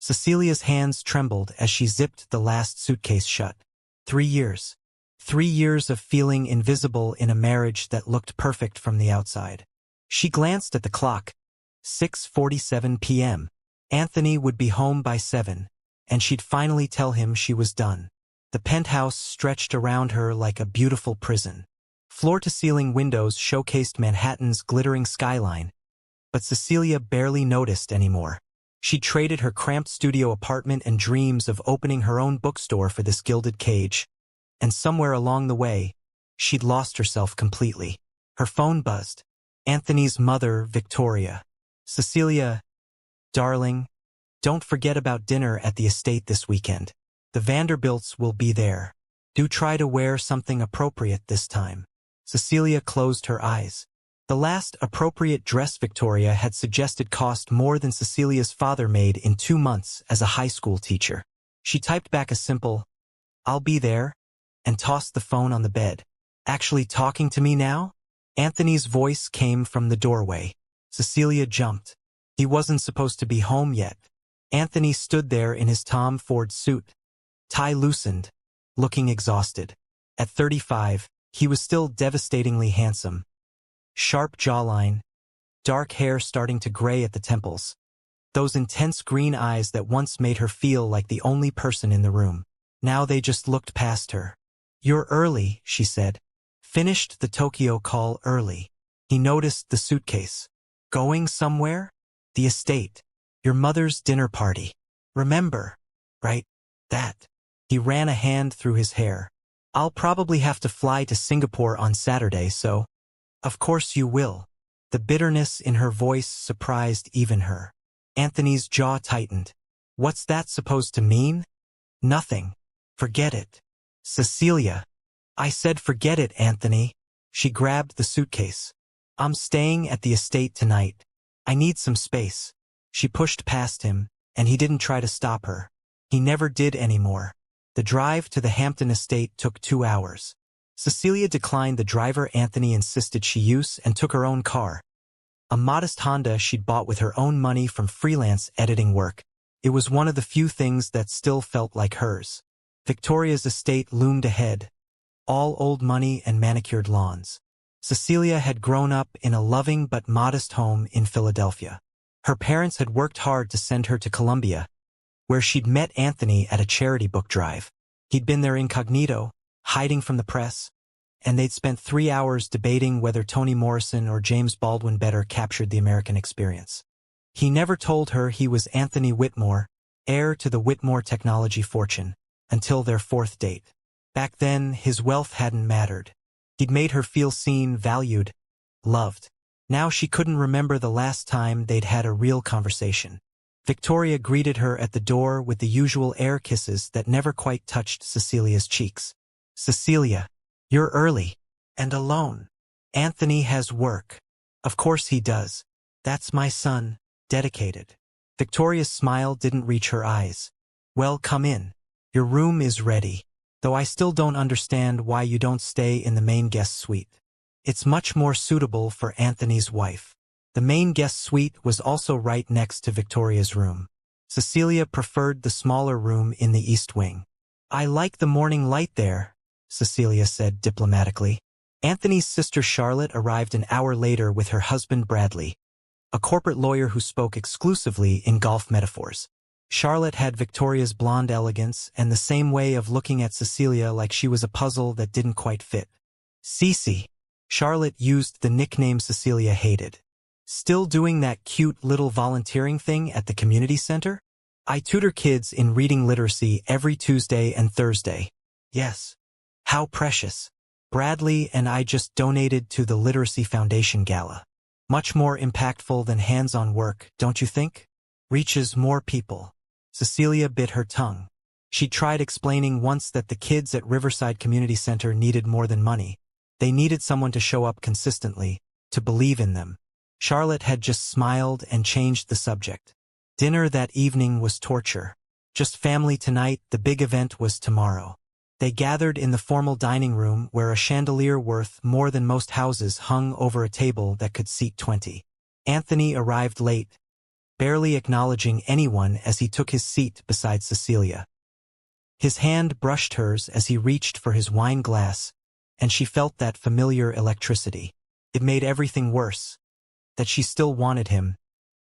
Cecilia's hands trembled as she zipped the last suitcase shut. 3 years. 3 years of feeling invisible in a marriage that looked perfect from the outside. She glanced at the clock. 6:47 p.m. Anthony would be home by 7, and she'd finally tell him she was done. The penthouse stretched around her like a beautiful prison. Floor-to-ceiling windows showcased Manhattan's glittering skyline, but Cecelia barely noticed anymore. She traded her cramped studio apartment and dreams of opening her own bookstore for this gilded cage. And somewhere along the way, she'd lost herself completely. Her phone buzzed. Anthony's mother, Victoria. "Cecelia, darling, don't forget about dinner at the estate this weekend. The Vanderbilts will be there. Do try to wear something appropriate this time." Cecelia closed her eyes. The last appropriate dress Victoria had suggested cost more than Cecilia's father made in 2 months as a high school teacher. She typed back a simple, "I'll be there," and tossed the phone on the bed. "Actually talking to me now?" Anthony's voice came from the doorway. Cecelia jumped. He wasn't supposed to be home yet. Anthony stood there in his Tom Ford suit, tie loosened, looking exhausted. At 35, he was still devastatingly handsome. Sharp jawline, dark hair starting to gray at the temples. Those intense green eyes that once made her feel like the only person in the room. Now they just looked past her. "You're early," she said. "Finished the Tokyo call early." He noticed the suitcase. "Going somewhere?" "The estate. Your mother's dinner party. Remember, right? That." He ran a hand through his hair. "I'll probably have to fly to Singapore on Saturday, so." "Of course you will." The bitterness in her voice surprised even her. Anthony's jaw tightened. "What's that supposed to mean?" "Nothing. Forget it." "Cecelia." "I said forget it, Anthony." She grabbed the suitcase. "I'm staying at the estate tonight. I need some space." She pushed past him, and he didn't try to stop her. He never did anymore. The drive to the Hampton estate took 2 hours. Cecelia declined the driver Anthony insisted she use and took her own car. A modest Honda she'd bought with her own money from freelance editing work. It was one of the few things that still felt like hers. Victoria's estate loomed ahead, all old money and manicured lawns. Cecelia had grown up in a loving but modest home in Philadelphia. Her parents had worked hard to send her to Columbia, where she'd met Anthony at a charity book drive. He'd been there incognito, hiding from the press, and they'd spent 3 hours debating whether Toni Morrison or James Baldwin better captured the American experience. He never told her he was Anthony Whitmore, heir to the Whitmore technology fortune, until their 4th date. Back then, his wealth hadn't mattered. He'd made her feel seen, valued, loved. Now she couldn't remember the last time they'd had a real conversation. Victoria greeted her at the door with the usual air kisses that never quite touched Cecilia's cheeks. "Cecelia, you're early. And alone." "Anthony has work." "Of course he does. That's my son, dedicated." Victoria's smile didn't reach her eyes. "Well, come in. Your room is ready. Though I still don't understand why you don't stay in the main guest suite. It's much more suitable for Anthony's wife." The main guest suite was also right next to Victoria's room. Cecelia preferred the smaller room in the east wing. "I like the morning light there," Cecelia said diplomatically. Anthony's sister Charlotte arrived an hour later with her husband Bradley, a corporate lawyer who spoke exclusively in golf metaphors. Charlotte had Victoria's blonde elegance and the same way of looking at Cecelia like she was a puzzle that didn't quite fit. "Cece." Charlotte used the nickname Cecelia hated. "Still doing that cute little volunteering thing at the community center?" "I tutor kids in reading literacy every Tuesday and Thursday." "Yes." "How precious." "Bradley and I just donated to the Literacy Foundation Gala." "Much more impactful than hands-on work, don't you think? Reaches more people." Cecelia bit her tongue. She tried explaining once that the kids at Riverside Community Center needed more than money. They needed someone to show up consistently, to believe in them. Charlotte had just smiled and changed the subject. Dinner that evening was torture. Just family tonight, the big event was tomorrow. They gathered in the formal dining room where a chandelier worth more than most houses hung over a table that could seat 20. Anthony arrived late, barely acknowledging anyone as he took his seat beside Cecelia. His hand brushed hers as he reached for his wine glass, and she felt that familiar electricity. It made everything worse, that she still wanted him,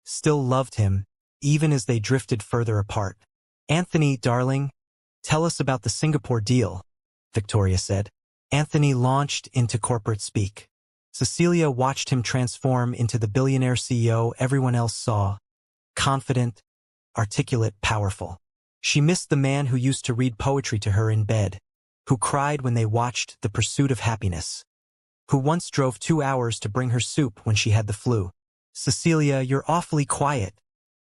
still loved him, even as they drifted further apart. "Anthony, darling, tell us about the Singapore deal," Victoria said. Anthony launched into corporate speak. Cecelia watched him transform into the billionaire CEO everyone else saw, confident, articulate, powerful. She missed the man who used to read poetry to her in bed, who cried when they watched The Pursuit of Happiness, who once drove 2 hours to bring her soup when she had the flu. "Cecelia, you're awfully quiet,"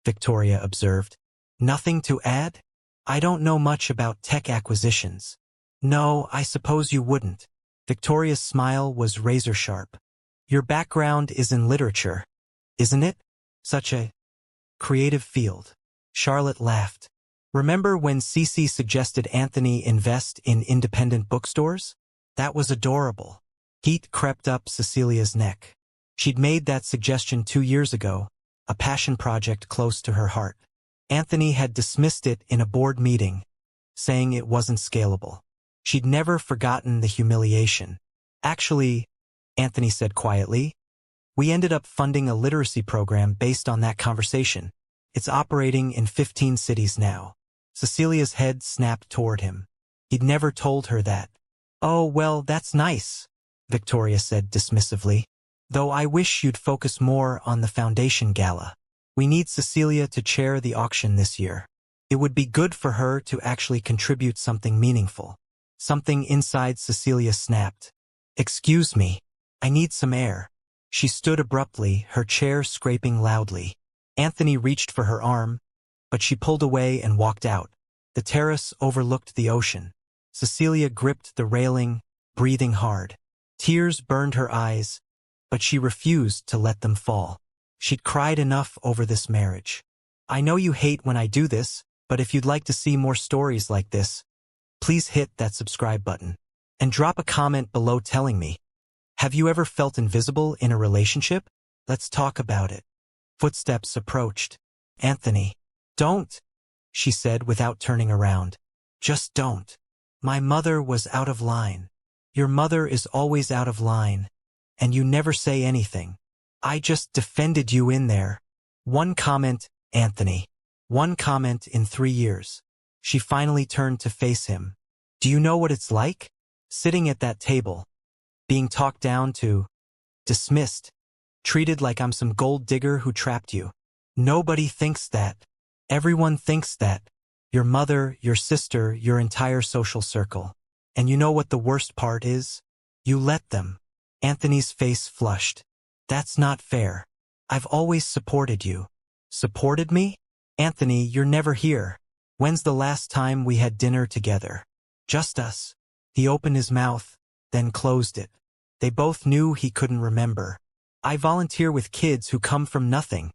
Victoria observed. "Nothing to add? I don't know much about tech acquisitions." "No, I suppose you wouldn't." Victoria's smile was razor-sharp. "Your background is in literature, isn't it? Such a creative field." Charlotte laughed. "Remember when Cece suggested Anthony invest in independent bookstores? That was adorable." Heat crept up Cecilia's neck. She'd made that suggestion 2 years ago, a passion project close to her heart. Anthony had dismissed it in a board meeting, saying it wasn't scalable. She'd never forgotten the humiliation. "Actually," Anthony said quietly, "we ended up funding a literacy program based on that conversation. It's operating in 15 cities now." Cecilia's head snapped toward him. He'd never told her that. "Oh, well, that's nice," Victoria said dismissively. "Though I wish you'd focus more on the foundation gala. We need Cecelia to chair the auction this year. It would be good for her to actually contribute something meaningful." Something inside Cecelia snapped. "Excuse me, I need some air." She stood abruptly, her chair scraping loudly. Anthony reached for her arm, but she pulled away and walked out. The terrace overlooked the ocean. Cecelia gripped the railing, breathing hard. Tears burned her eyes, but she refused to let them fall. She'd cried enough over this marriage. "I know you hate when I do this, but if you'd like to see more stories like this, please hit that subscribe button. And drop a comment below telling me, have you ever felt invisible in a relationship? Let's talk about it." Footsteps approached. "Anthony." "Don't," she said without turning around. "Just don't. My mother was out of line. Your mother is always out of line, and you never say anything. I just defended you in there. One comment, Anthony. One comment in 3 years." She finally turned to face him. "Do you know what it's like? Sitting at that table, being talked down to, dismissed, treated like I'm some gold digger who trapped you. Nobody thinks that. Everyone thinks that. Your mother, your sister, your entire social circle. And you know what the worst part is? You let them." Anthony's face flushed. "That's not fair. I've always supported you." "Supported me? Anthony, you're never here. When's the last time we had dinner together? Just us." He opened his mouth, then closed it. They both knew he couldn't remember. "I volunteer with kids who come from nothing,"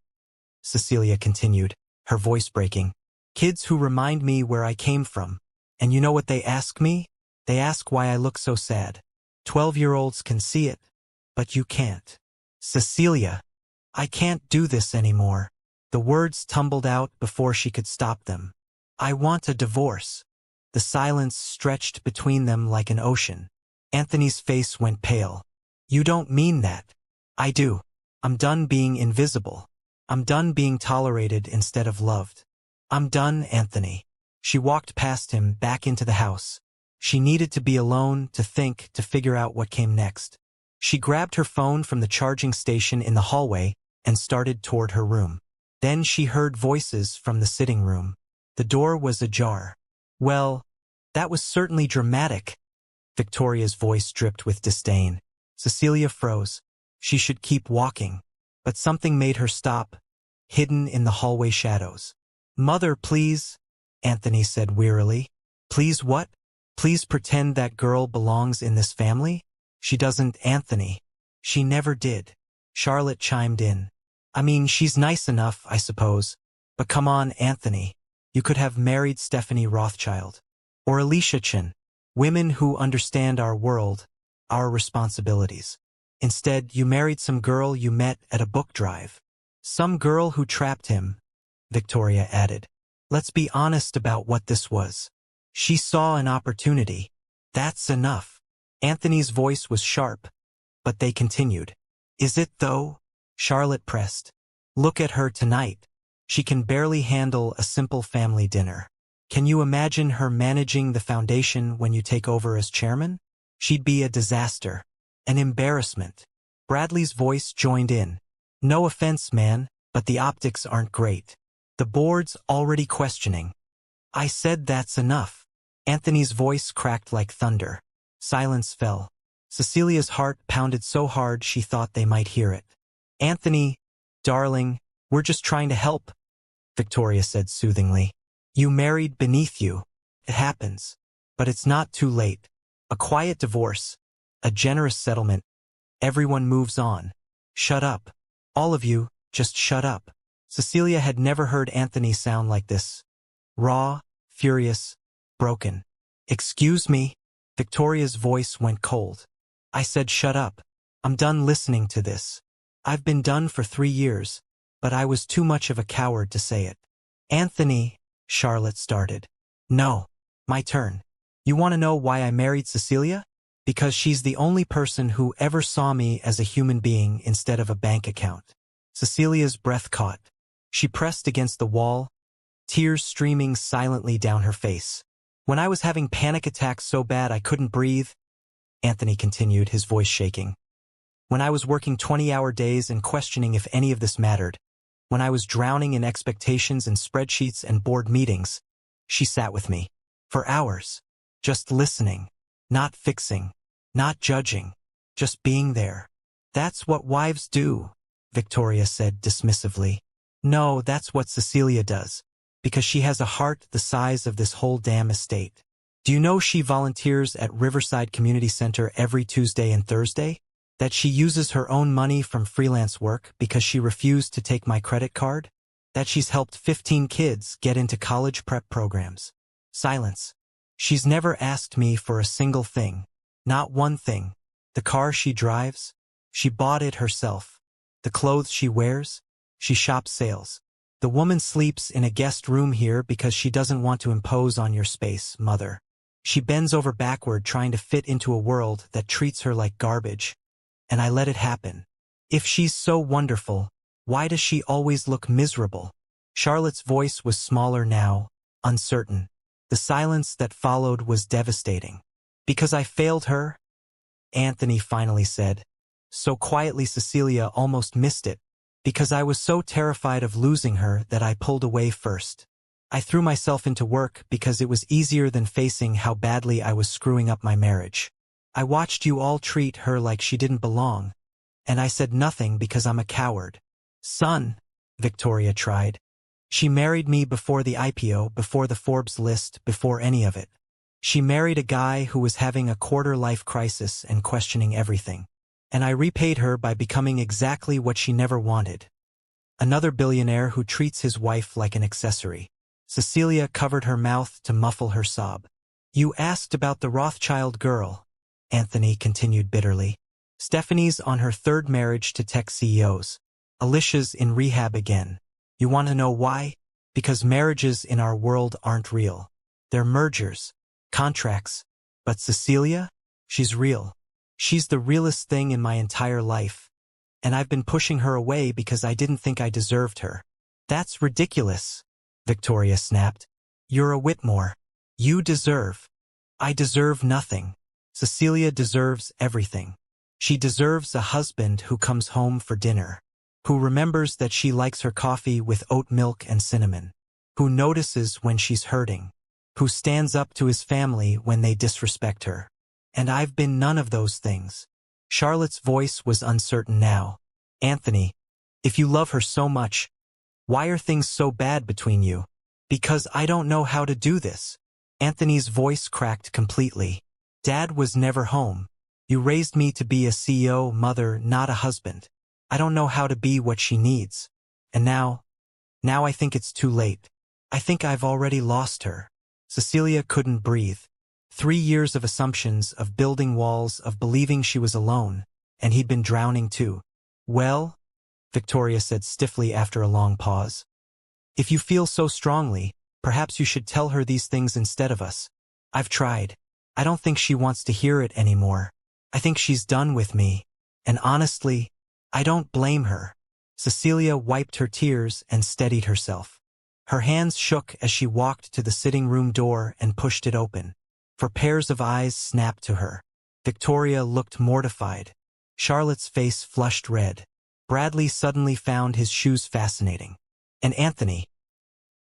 Cecelia continued, her voice breaking. "Kids who remind me where I came from. And you know what they ask me? They ask why I look so sad. 12-year-olds can see it, but you can't." "Cecelia, I can't do this anymore." The words tumbled out before she could stop them. "I want a divorce." The silence stretched between them like an ocean. Anthony's face went pale. "You don't mean that." "I do. I'm done being invisible. I'm done being tolerated instead of loved. I'm done, Anthony." She walked past him, back into the house. She needed to be alone, to think, to figure out what came next. She grabbed her phone from the charging station in the hallway and started toward her room. Then she heard voices from the sitting room. The door was ajar. "Well, that was certainly dramatic." Victoria's voice dripped with disdain. Cecelia froze. She should keep walking. But something made her stop, hidden in the hallway shadows. "Mother, please," Anthony said wearily. "Please what? Please pretend that girl belongs in this family? She doesn't, Anthony. She never did." Charlotte chimed in. "I mean, she's nice enough, I suppose. But come on, Anthony. You could have married Stephanie Rothschild. Or Alicia Chin. Women who understand our world, our responsibilities. Instead, you married some girl you met at a book drive. Some girl who trapped him, Victoria added. Let's be honest about what this was. She saw an opportunity. That's enough. Anthony's voice was sharp, but they continued. Is it though? Charlotte pressed. Look at her tonight. She can barely handle a simple family dinner. Can you imagine her managing the foundation when you take over as chairman? She'd be a disaster. An embarrassment. Bradley's voice joined in. No offense, man, but the optics aren't great. The board's already questioning. I said that's enough. Anthony's voice cracked like thunder. Silence fell. Cecilia's heart pounded so hard she thought they might hear it. Anthony, darling, we're just trying to help, Victoria said soothingly. You married beneath you. It happens. But it's not too late. A quiet divorce. A generous settlement. Everyone moves on. Shut up. All of you, just shut up. Cecelia had never heard Anthony sound like this. Raw, furious, broken. Excuse me? Victoria's voice went cold. I said shut up. I'm done listening to this. I've been done for 3 years, but I was too much of a coward to say it. Anthony, Charlotte started. No. My turn. You want to know why I married Cecelia? Because she's the only person who ever saw me as a human being instead of a bank account. Cecilia's breath caught. She pressed against the wall, tears streaming silently down her face. When I was having panic attacks so bad I couldn't breathe, Anthony continued, his voice shaking. When I was working 20-hour days and questioning if any of this mattered, when I was drowning in expectations and spreadsheets and board meetings, she sat with me. For hours. Just listening. Not fixing. Not judging. Just being there. That's what wives do, Victoria said dismissively. No, that's what Cecelia does. Because she has a heart the size of this whole damn estate. Do you know she volunteers at Riverside Community Center every Tuesday and Thursday? That she uses her own money from freelance work because she refused to take my credit card? That she's helped 15 kids get into college prep programs? Silence. She's never asked me for a single thing. Not one thing. The car she drives? She bought it herself. The clothes she wears? She shops sales. The woman sleeps in a guest room here because she doesn't want to impose on your space, mother. She bends over backward trying to fit into a world that treats her like garbage. And I let it happen. If she's so wonderful, why does she always look miserable? Charlotte's voice was smaller now, uncertain. The silence that followed was devastating. Because I failed her? Anthony finally said. So quietly Cecelia almost missed it. Because I was so terrified of losing her that I pulled away first. I threw myself into work because it was easier than facing how badly I was screwing up my marriage. I watched you all treat her like she didn't belong. And I said nothing because I'm a coward. Son, Victoria tried. She married me before the IPO, before the Forbes list, before any of it. She married a guy who was having a quarter-life crisis and questioning everything. And I repaid her by becoming exactly what she never wanted. Another billionaire who treats his wife like an accessory. Cecelia covered her mouth to muffle her sob. You asked about the Rothschild girl, Anthony continued bitterly. Stephanie's on her 3rd marriage to tech CEOs. Alicia's in rehab again. You want to know why? Because marriages in our world aren't real. They're mergers, contracts. But Cecelia? She's real. She's the realest thing in my entire life. And I've been pushing her away because I didn't think I deserved her. That's ridiculous, Victoria snapped. You're a Whitmore. You deserve. I deserve nothing. Cecelia deserves everything. She deserves a husband who comes home for dinner. Who remembers that she likes her coffee with oat milk and cinnamon. Who notices when she's hurting. Who stands up to his family when they disrespect her. And I've been none of those things. Charlotte's voice was uncertain now. Anthony, if you love her so much, why are things so bad between you? Because I don't know how to do this. Anthony's voice cracked completely. Dad was never home. You raised me to be a CEO, mother, not a husband. I don't know how to be what she needs. And now I think it's too late. I think I've already lost her. Cecelia couldn't breathe. 3 years of assumptions, of building walls, of believing she was alone, and he'd been drowning too. Well, Victoria said stiffly after a long pause. If you feel so strongly, perhaps you should tell her these things instead of us. I've tried. I don't think she wants to hear it anymore. I think she's done with me. And honestly, I don't blame her. Cecelia wiped her tears and steadied herself. Her hands shook as she walked to the sitting room door and pushed it open. For pairs of eyes snapped to her. Victoria looked mortified. Charlotte's face flushed red. Bradley suddenly found his shoes fascinating. And Anthony.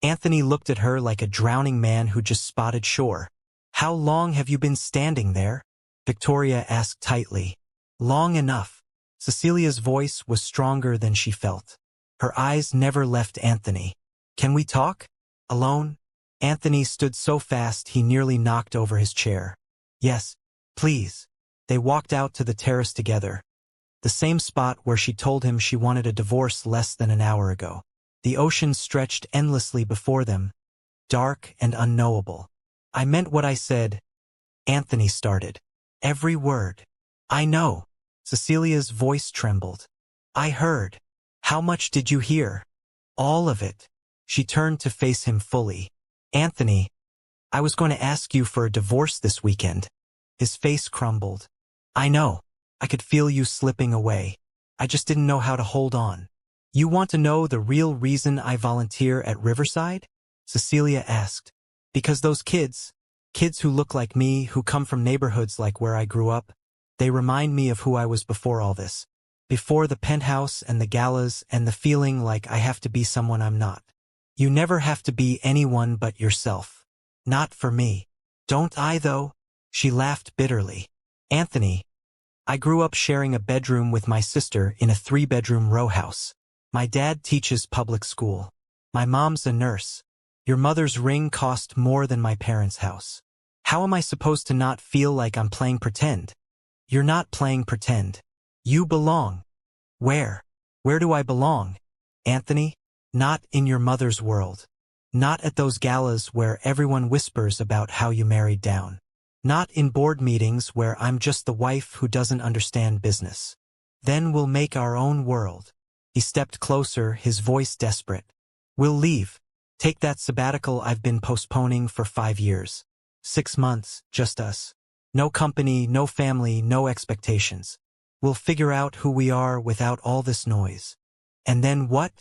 Anthony looked at her like a drowning man who just spotted shore. How long have you been standing there? Victoria asked tightly. Long enough. Cecilia's voice was stronger than she felt. Her eyes never left Anthony. Can we talk? Alone? Anthony stood so fast he nearly knocked over his chair. Yes, please. They walked out to the terrace together. The same spot where she told him she wanted a divorce less than an hour ago. The ocean stretched endlessly before them, dark and unknowable. I meant what I said, Anthony started. Every word. I know. Cecilia's voice trembled. I heard. How much did you hear? All of it. She turned to face him fully. Anthony, I was going to ask you for a divorce this weekend. His face crumbled. I know. I could feel you slipping away. I just didn't know how to hold on. You want to know the real reason I volunteer at Riverside? Cecelia asked. Because those kids who look like me, who come from neighborhoods like where I grew up, they remind me of who I was before all this. Before the penthouse and the galas and the feeling like I have to be someone I'm not. You never have to be anyone but yourself. Not for me. Don't I though? She laughed bitterly. Anthony, I grew up sharing a bedroom with my sister in a 3-bedroom row house. My dad teaches public school. My mom's a nurse. Your mother's ring cost more than my parents' house. How am I supposed to not feel like I'm playing pretend? You're not playing pretend. You belong. Where? Where do I belong? Anthony? Not in your mother's world. Not at those galas where everyone whispers about how you married down. Not in board meetings where I'm just the wife who doesn't understand business. Then we'll make our own world. He stepped closer, his voice desperate. We'll leave. Take that sabbatical I've been postponing for 5 years. 6 months, just us. No company, no family, no expectations. We'll figure out who we are without all this noise. And then what?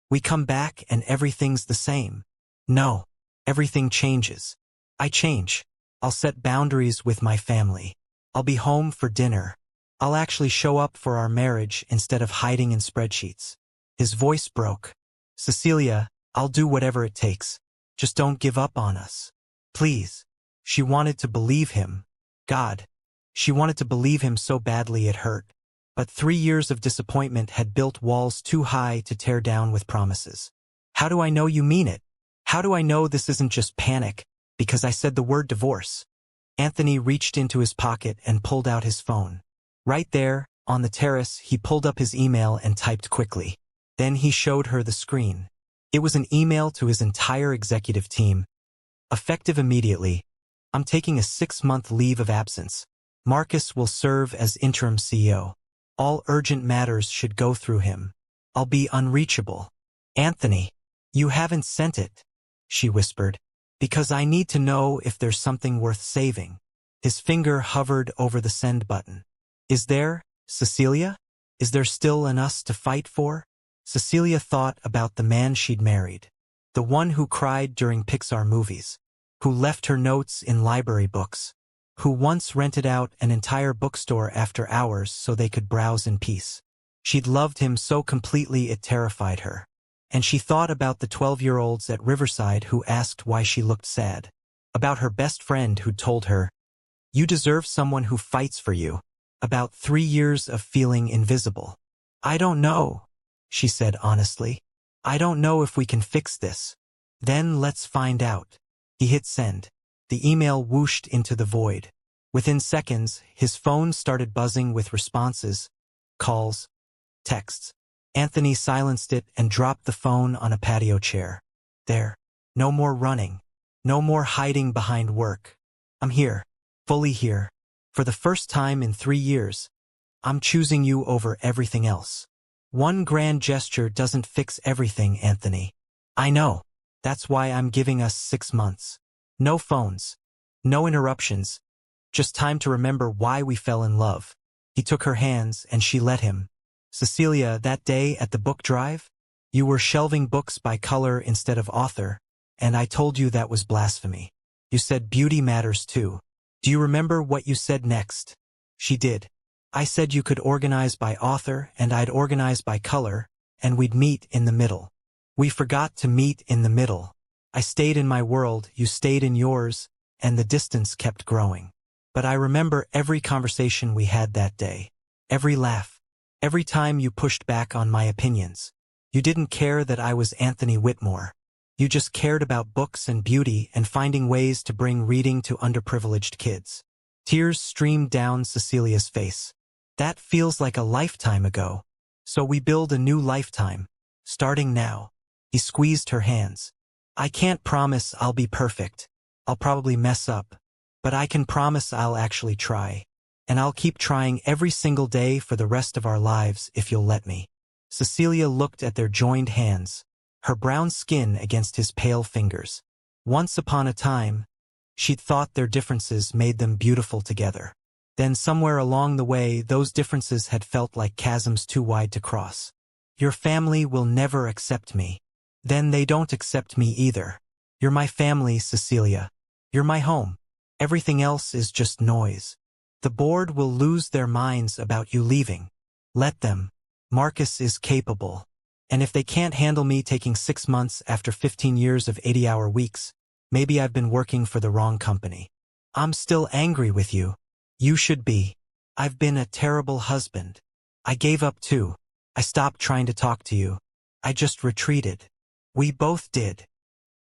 We come back and everything's the same. No, everything changes. I change. I'll set boundaries with my family. I'll be home for dinner. I'll actually show up for our marriage instead of hiding in spreadsheets. His voice broke. Cecelia, I'll do whatever it takes. Just don't give up on us. Please. She wanted to believe him. God. She wanted to believe him so badly it hurt. But 3 years of disappointment had built walls too high to tear down with promises. How do I know you mean it? How do I know this isn't just panic, because I said the word divorce? Anthony reached into his pocket and pulled out his phone. Right there, on the terrace, he pulled up his email and typed quickly. Then he showed her the screen. It was an email to his entire executive team. Effective immediately. I'm taking a 6-month leave of absence. Marcus will serve as interim CEO. All urgent matters should go through him. I'll be unreachable. Anthony, you haven't sent it, she whispered, because I need to know if there's something worth saving. His finger hovered over the send button. Is there, Cecelia? Is there still an us to fight for? Cecelia thought about the man she'd married. The one who cried during Pixar movies. Who left her notes in library books. Who once rented out an entire bookstore after hours so they could browse in peace. She'd loved him so completely it terrified her. And she thought about the 12-year-olds at Riverside who asked why she looked sad. About her best friend who told her, "You deserve someone who fights for you." About 3 years of feeling invisible. I don't know, she said honestly. I don't know if we can fix this. Then let's find out. He hit send. The email whooshed into the void. Within seconds, his phone started buzzing with responses, calls, texts. Anthony silenced it and dropped the phone on a patio chair. There. No more running. No more hiding behind work. I'm here. Fully here. For the first time in 3 years. I'm choosing you over everything else. One grand gesture doesn't fix everything, Anthony. I know. That's why I'm giving us 6 months. No phones. No interruptions. Just time to remember why we fell in love. He took her hands and she let him. Cecelia, that day at the book drive, you were shelving books by color instead of author, and I told you that was blasphemy. You said beauty matters too. Do you remember what you said next? She did. I said you could organize by author and I'd organize by color, and we'd meet in the middle. We forgot to meet in the middle. I stayed in my world, you stayed in yours, and the distance kept growing. But I remember every conversation we had that day. Every laugh. Every time you pushed back on my opinions. You didn't care that I was Anthony Whitmore. You just cared about books and beauty and finding ways to bring reading to underprivileged kids. Tears streamed down Cecilia's face. That feels like a lifetime ago. So we build a new lifetime. Starting now. He squeezed her hands. I can't promise I'll be perfect. I'll probably mess up. But I can promise I'll actually try. And I'll keep trying every single day for the rest of our lives if you'll let me. Cecelia looked at their joined hands, her brown skin against his pale fingers. Once upon a time, she'd thought their differences made them beautiful together. Then somewhere along the way, those differences had felt like chasms too wide to cross. Your family will never accept me. Then they don't accept me either. You're my family, Cecelia. You're my home. Everything else is just noise. The board will lose their minds about you leaving. Let them. Marcus is capable. And if they can't handle me taking 6 months after 15 years of 80-hour weeks, maybe I've been working for the wrong company. I'm still angry with you. You should be. I've been a terrible husband. I gave up too. I stopped trying to talk to you. I just retreated. We both did.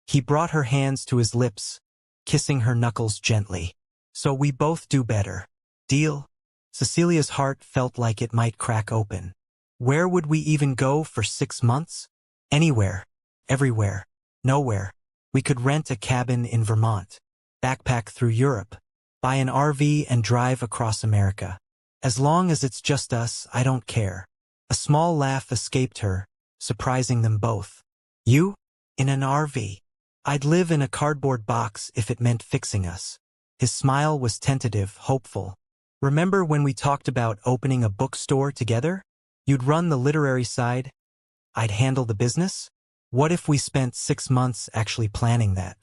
He brought her hands to his lips, kissing her knuckles gently. So we both do better. Deal? Cecilia's heart felt like it might crack open. Where would we even go for 6 months? Anywhere. Everywhere. Nowhere. We could rent a cabin in Vermont. Backpack through Europe. Buy an RV and drive across America. As long as it's just us, I don't care. A small laugh escaped her, surprising them both. You? In an RV? I'd live in a cardboard box if it meant fixing us. His smile was tentative, hopeful. Remember when we talked about opening a bookstore together? You'd run the literary side. I'd handle the business? What if we spent 6 months actually planning that?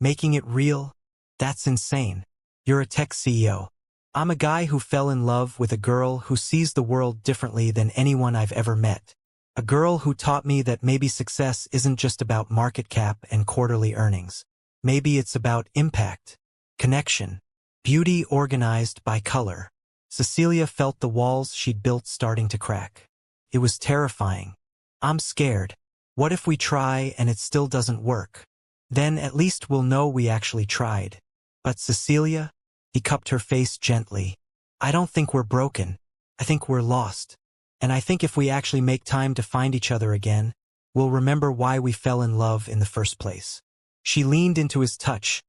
Making it real? That's insane. You're a tech CEO. I'm a guy who fell in love with a girl who sees the world differently than anyone I've ever met. A girl who taught me that maybe success isn't just about market cap and quarterly earnings. Maybe it's about impact, connection, beauty organized by color. Cecelia felt the walls she'd built starting to crack. It was terrifying. I'm scared. What if we try and it still doesn't work? Then at least we'll know we actually tried. But Cecelia? He cupped her face gently. I don't think we're broken. I think we're lost. And I think if we actually make time to find each other again, we'll remember why we fell in love in the first place. She leaned into his touch,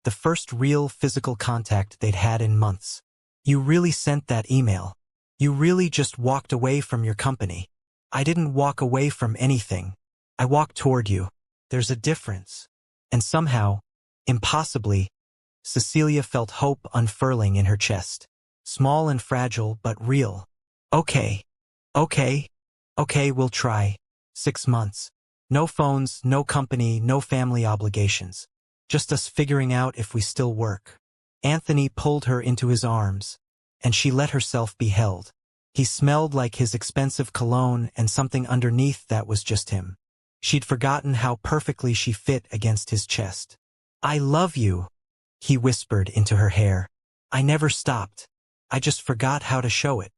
the first real physical contact they'd had in months. You really sent that email. You really just walked away from your company. I didn't walk away from anything. I walked toward you. There's a difference. And somehow, impossibly, Cecelia felt hope unfurling in her chest. Small and fragile, but real. Okay. Okay, we'll try. 6 months. No phones, no company, no family obligations. Just us figuring out if we still work. Anthony pulled her into his arms, and she let herself be held. He smelled like his expensive cologne, and something underneath that was just him. She'd forgotten how perfectly she fit against his chest. I love you, he whispered into her hair. I never stopped. I just forgot how to show it.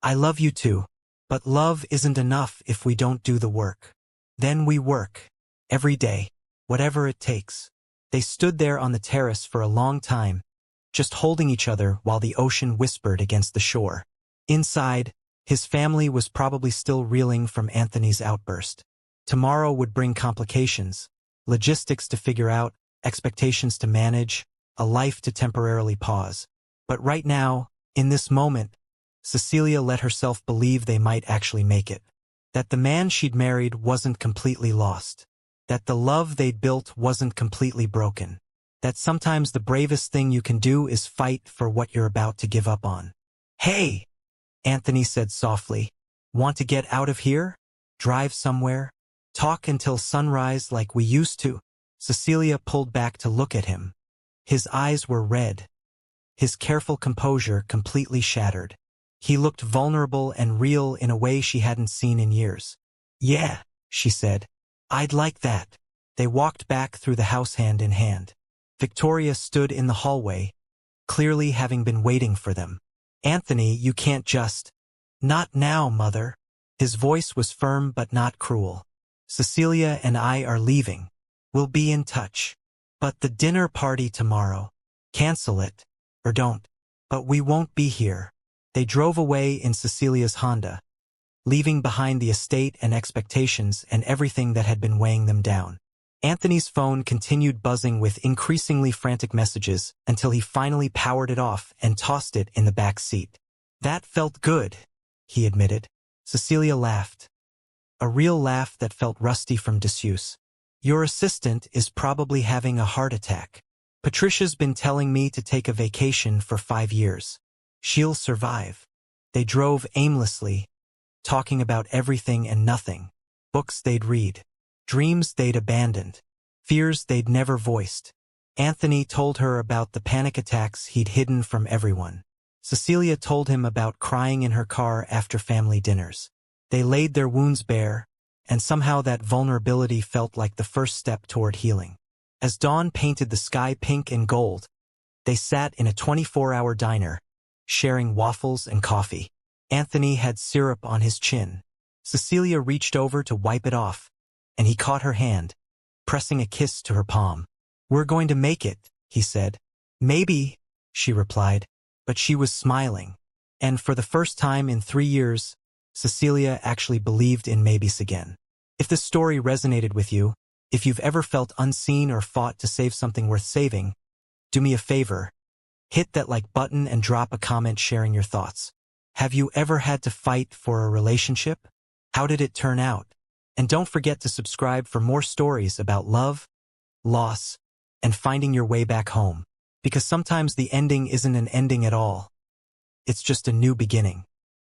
I love you too. But love isn't enough if we don't do the work. Then we work. Every day. Whatever it takes. They stood there on the terrace for a long time, just holding each other while the ocean whispered against the shore. Inside, his family was probably still reeling from Anthony's outburst. Tomorrow would bring complications, logistics to figure out, expectations to manage, a life to temporarily pause. But right now, in this moment, Cecelia let herself believe they might actually make it. That the man she'd married wasn't completely lost. That the love they'd built wasn't completely broken. That sometimes the bravest thing you can do is fight for what you're about to give up on. "Hey," Anthony said softly. "Want to get out of here? Drive somewhere? Talk until sunrise like we used to?" Cecelia pulled back to look at him. His eyes were red. His careful composure completely shattered. He looked vulnerable and real in a way she hadn't seen in years. "Yeah," she said. "I'd like that." They walked back through the house hand in hand. Victoria stood in the hallway, clearly having been waiting for them. "Anthony, you can't just—" "Not now, Mother." His voice was firm but not cruel. "Cecelia and I are leaving. We'll be in touch. But the dinner party tomorrow. Cancel it. Or don't. But we won't be here." They drove away in Cecilia's Honda, leaving behind the estate and expectations and everything that had been weighing them down. Anthony's phone continued buzzing with increasingly frantic messages until he finally powered it off and tossed it in the back seat. "That felt good," he admitted. Cecelia laughed. A real laugh that felt rusty from disuse. "Your assistant is probably having a heart attack. Patricia's been telling me to take a vacation for 5 years. She'll survive." They drove aimlessly, talking about everything and nothing. Books they'd read. Dreams they'd abandoned. Fears they'd never voiced. Anthony told her about the panic attacks he'd hidden from everyone. Cecelia told him about crying in her car after family dinners. They laid their wounds bare, and somehow that vulnerability felt like the first step toward healing. As dawn painted the sky pink and gold, they sat in a 24-hour diner, sharing waffles and coffee. Anthony had syrup on his chin. Cecelia reached over to wipe it off, and he caught her hand, pressing a kiss to her palm. "We're going to make it," he said. "Maybe," she replied, but she was smiling. And for the first time in 3 years, Cecelia actually believed in maybes again. If this story resonated with you, if you've ever felt unseen or fought to save something worth saving, do me a favor. Hit that like button and drop a comment sharing your thoughts. Have you ever had to fight for a relationship? How did it turn out? And don't forget to subscribe for more stories about love, loss, and finding your way back home. Because sometimes the ending isn't an ending at all. It's just a new beginning.